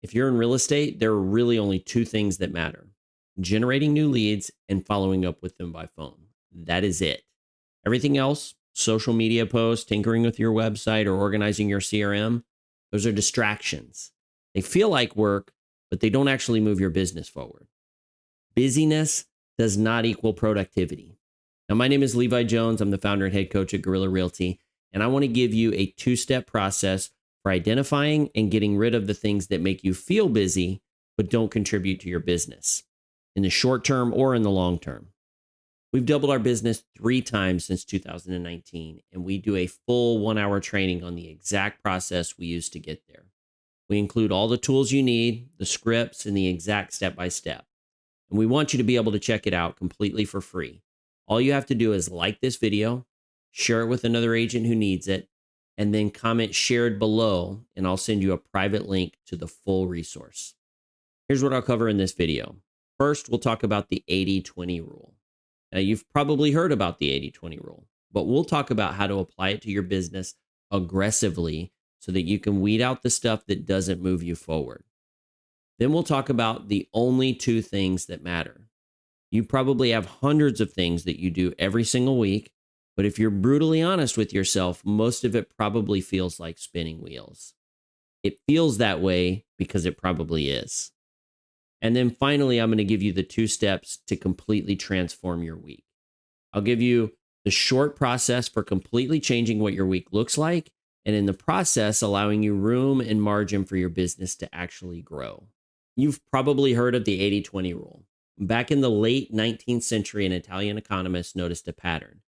If you're in real estate, there are really only two things that matter: generating new leads and following up with them by phone. That is it. Everything else, social media posts, tinkering with your website, or organizing your CRM, those are distractions. They feel like work, but they don't actually move your business forward. Busyness does not equal productivity. Now, my name is Levi Jones. I'm the founder and head coach at Guerrilla Realty, and I want to give you a two-step process for identifying and getting rid of the things that make you feel busy but don't contribute to your business in the short term or in the long term. We've doubled our business 3 times since 2019, and we do a full 1-hour training on the exact process we use to get there. We include all the tools you need, the scripts, and the exact step-by-step. And we want you to be able to check it out completely for free. All you have to do is like this video, share it with another agent who needs it, and then comment shared below, and I'll send you a private link to the full resource. Here's what I'll cover in this video. First, we'll talk about the 80-20 rule. Now, you've probably heard about the 80-20 rule, but we'll talk about how to apply it to your business aggressively so that you can weed out the stuff that doesn't move you forward. Then we'll talk about the only 2 things that matter. You probably have hundreds of things that you do every single week, but if you're brutally honest with yourself, most of it probably feels like spinning wheels. It feels that way because it probably is. And then finally, I'm going to give you the 2 steps to completely transform your week. I'll give you the short process for completely changing what your week looks like, and in the process, allowing you room and margin for your business to actually grow. You've probably heard of the 80-20 rule. Back in the late 19th century, an Italian economist noticed a pattern.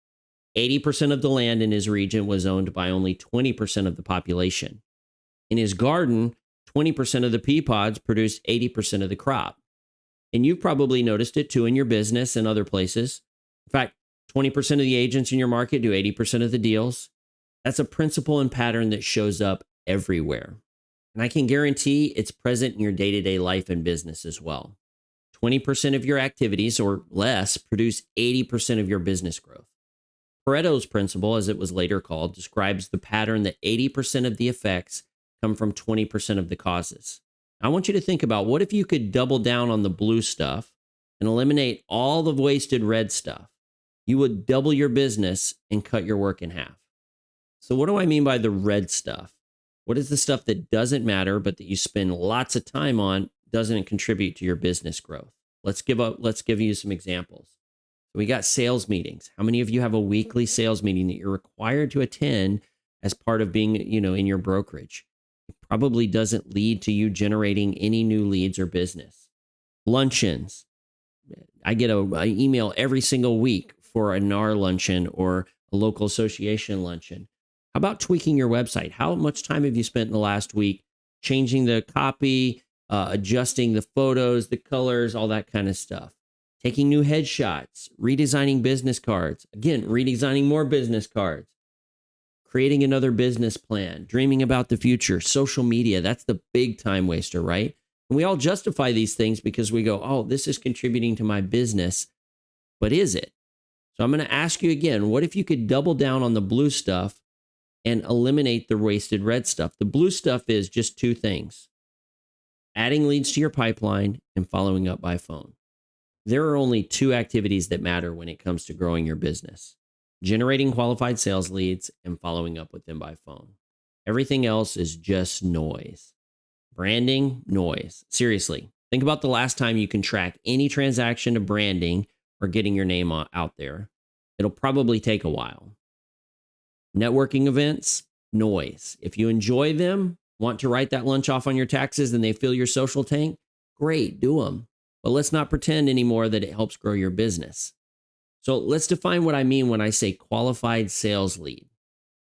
80% of the land in his region was owned by only 20% of the population. In his garden, 20% of the pea pods produced 80% of the crop. And you've probably noticed it too in your business and other places. In fact, 20% of the agents in your market do 80% of the deals. That's a principle and pattern that shows up everywhere. And I can guarantee it's present in your day-to-day life and business as well. 20% of your activities or less produce 80% of your business growth. Pareto's principle, as it was later called, describes the pattern that 80% of the effects come from 20% of the causes. I want you to think about, what if you could double down on the blue stuff and eliminate all the wasted red stuff? You would double your business and cut your work in half. So what do I mean by the red stuff? What is the stuff that doesn't matter, but that you spend lots of time on, doesn't contribute to your business growth? Let's give you some examples. We got sales meetings. How many of you have a weekly sales meeting that you're required to attend as part of being, in your brokerage? It probably doesn't lead to you generating any new leads or business. Luncheons. I get an email every single week for a NAR luncheon or a local association luncheon. How about tweaking your website? How much time have you spent in the last week changing the copy, adjusting the photos, the colors, all that kind of stuff? Taking new headshots, redesigning business cards. Again, redesigning more business cards. Creating another business plan, dreaming about the future, social media. That's the big time waster, right? And we all justify these things because we go, oh, this is contributing to my business. But is it? So I'm going to ask you again, what if you could double down on the blue stuff and eliminate the wasted red stuff? The blue stuff is just 2 things: adding leads to your pipeline and following up by phone. There are only 2 activities that matter when it comes to growing your business: generating qualified sales leads and following up with them by phone. Everything else is just noise. Branding, noise. Seriously, think about the last time you can track any transaction to branding or getting your name out there. It'll probably take a while. Networking events, noise. If you enjoy them, want to write that lunch off on your taxes and they fill your social tank, great, do them. But let's not pretend anymore that it helps grow your business. So let's define what I mean when I say qualified sales lead.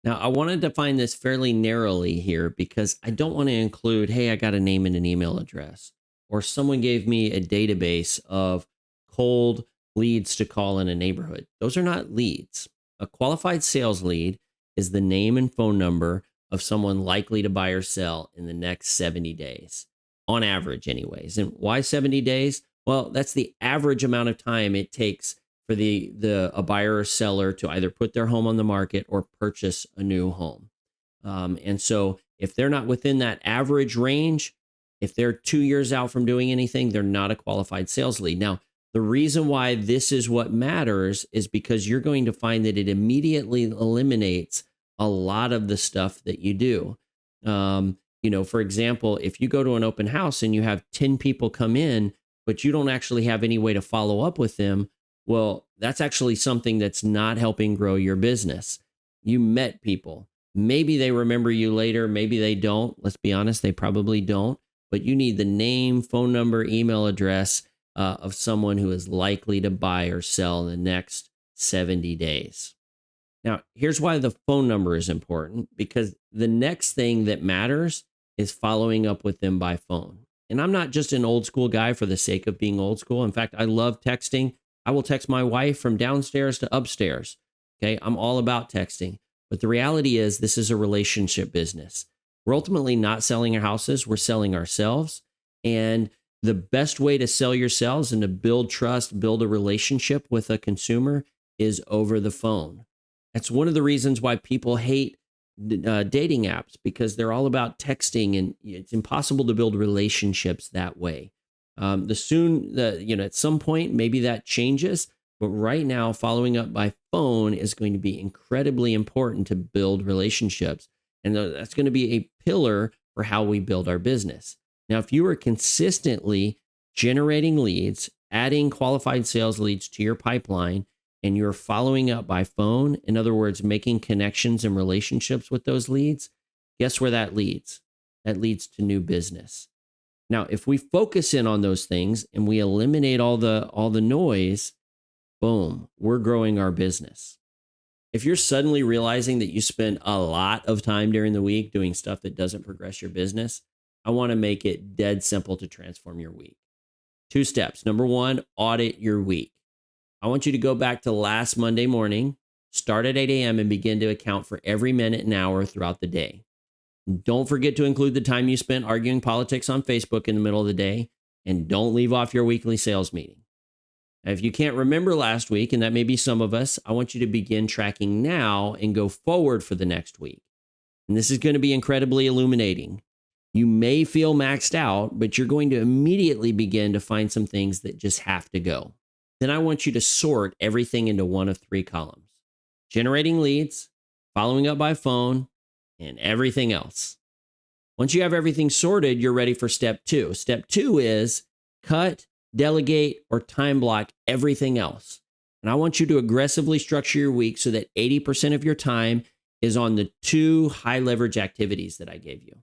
Now, I want to define this fairly narrowly here because I don't want to include, hey, I got a name and an email address, or someone gave me a database of cold leads to call in a neighborhood. Those are not leads. A qualified sales lead is the name and phone number of someone likely to buy or sell in the next 70 days. On average anyways. And why 70 days? Well, that's the average amount of time it takes for a buyer or seller to either put their home on the market or purchase a new home. And so if they're not within that average range, If they're 2 years out from doing anything, they're not a qualified sales lead. Now, the reason why this is what matters is because you're going to find that it immediately eliminates a lot of the stuff that you do. For example, if you go to an open house and you have 10 people come in, but you don't actually have any way to follow up with them, well, that's actually something that's not helping grow your business. You met people. Maybe they remember you later. Maybe they don't. Let's be honest, they probably don't. But you need the name, phone number, email address of someone who is likely to buy or sell in the next 70 days. Now, here's why the phone number is important, because the next thing that matters is following up with them by phone. And I'm not just an old school guy for the sake of being old school. In fact, I love texting. I will text my wife from downstairs to upstairs. Okay. I'm all about texting. But the reality is, this is a relationship business. We're ultimately not selling our houses, we're selling ourselves. And the best way to sell yourselves and to build trust, build a relationship with a consumer is over the phone. That's one of the reasons why people hate dating apps, because they're all about texting, and it's impossible to build relationships that way. At some point, maybe that changes. But right now, following up by phone is going to be incredibly important to build relationships. And that's going to be a pillar for how we build our business. Now, if you are consistently generating leads, adding qualified sales leads to your pipeline, and you're following up by phone, in other words, making connections and relationships with those leads, guess where that leads? That leads to new business. Now, if we focus in on those things and we eliminate all the noise, boom, we're growing our business. If you're suddenly realizing that you spend a lot of time during the week doing stuff that doesn't progress your business, I want to make it dead simple to transform your week. 2 steps. Number 1, audit your week. I want you to go back to last Monday morning, start at 8 a.m. and begin to account for every minute and hour throughout the day. Don't forget to include the time you spent arguing politics on Facebook in the middle of the day, and don't leave off your weekly sales meeting. Now, if you can't remember last week, and that may be some of us, I want you to begin tracking now and go forward for the next week. And this is going to be incredibly illuminating. You may feel maxed out, but you're going to immediately begin to find some things that just have to go. Then I want you to sort everything into one of 3 columns: generating leads, following up by phone, and everything else. Once you have everything sorted, you're ready for step 2. Step 2 is cut, delegate, or time block everything else. And I want you to aggressively structure your week so that 80% of your time is on the 2 high leverage activities that I gave you.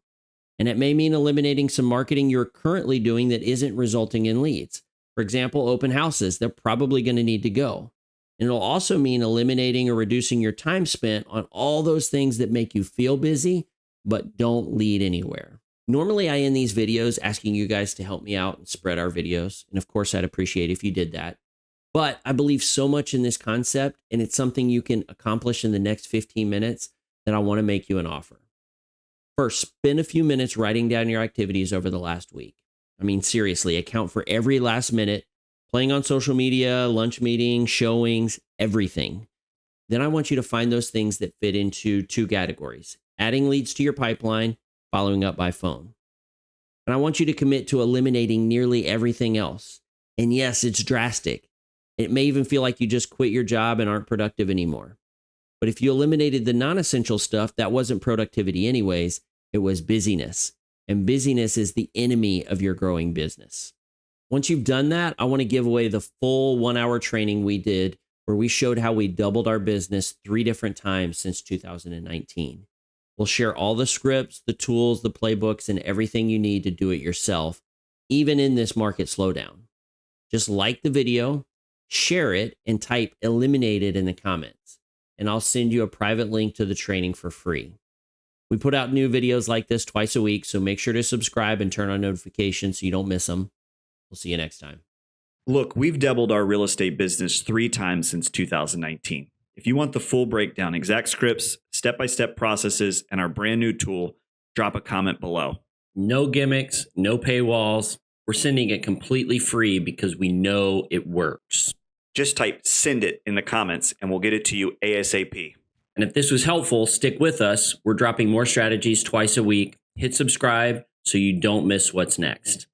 And it may mean eliminating some marketing you're currently doing that isn't resulting in leads. For example, open houses, they're probably going to need to go. And it'll also mean eliminating or reducing your time spent on all those things that make you feel busy, but don't lead anywhere. Normally, I end these videos asking you guys to help me out and spread our videos. And of course, I'd appreciate if you did that. But I believe so much in this concept, and it's something you can accomplish in the next 15 minutes, that I want to make you an offer. First, spend a few minutes writing down your activities over the last week. I mean, seriously, account for every last minute, playing on social media, lunch meetings, showings, everything. Then I want you to find those things that fit into 2 categories: adding leads to your pipeline, following up by phone. And I want you to commit to eliminating nearly everything else. And yes, it's drastic. It may even feel like you just quit your job and aren't productive anymore. But if you eliminated the non-essential stuff, that wasn't productivity anyways, it was busyness. And busyness is the enemy of your growing business. Once you've done that, I want to give away the full 1-hour training we did, where we showed how we doubled our business 3 different times since 2019. We'll share all the scripts, the tools, the playbooks, and everything you need to do it yourself, even in this market slowdown. Just like the video, share it, and type "eliminated" in the comments, and I'll send you a private link to the training for free. We put out new videos like this twice a week, so make sure to subscribe and turn on notifications so you don't miss them. We'll see you next time. Look, we've doubled our real estate business 3 times since 2019. If you want the full breakdown, exact scripts, step-by-step processes, and our brand new tool, drop a comment below. No gimmicks, no paywalls. We're sending it completely free because we know it works. Just type "send it" in the comments and we'll get it to you ASAP. And if this was helpful, stick with us. We're dropping more strategies twice a week. Hit subscribe, so you don't miss what's next.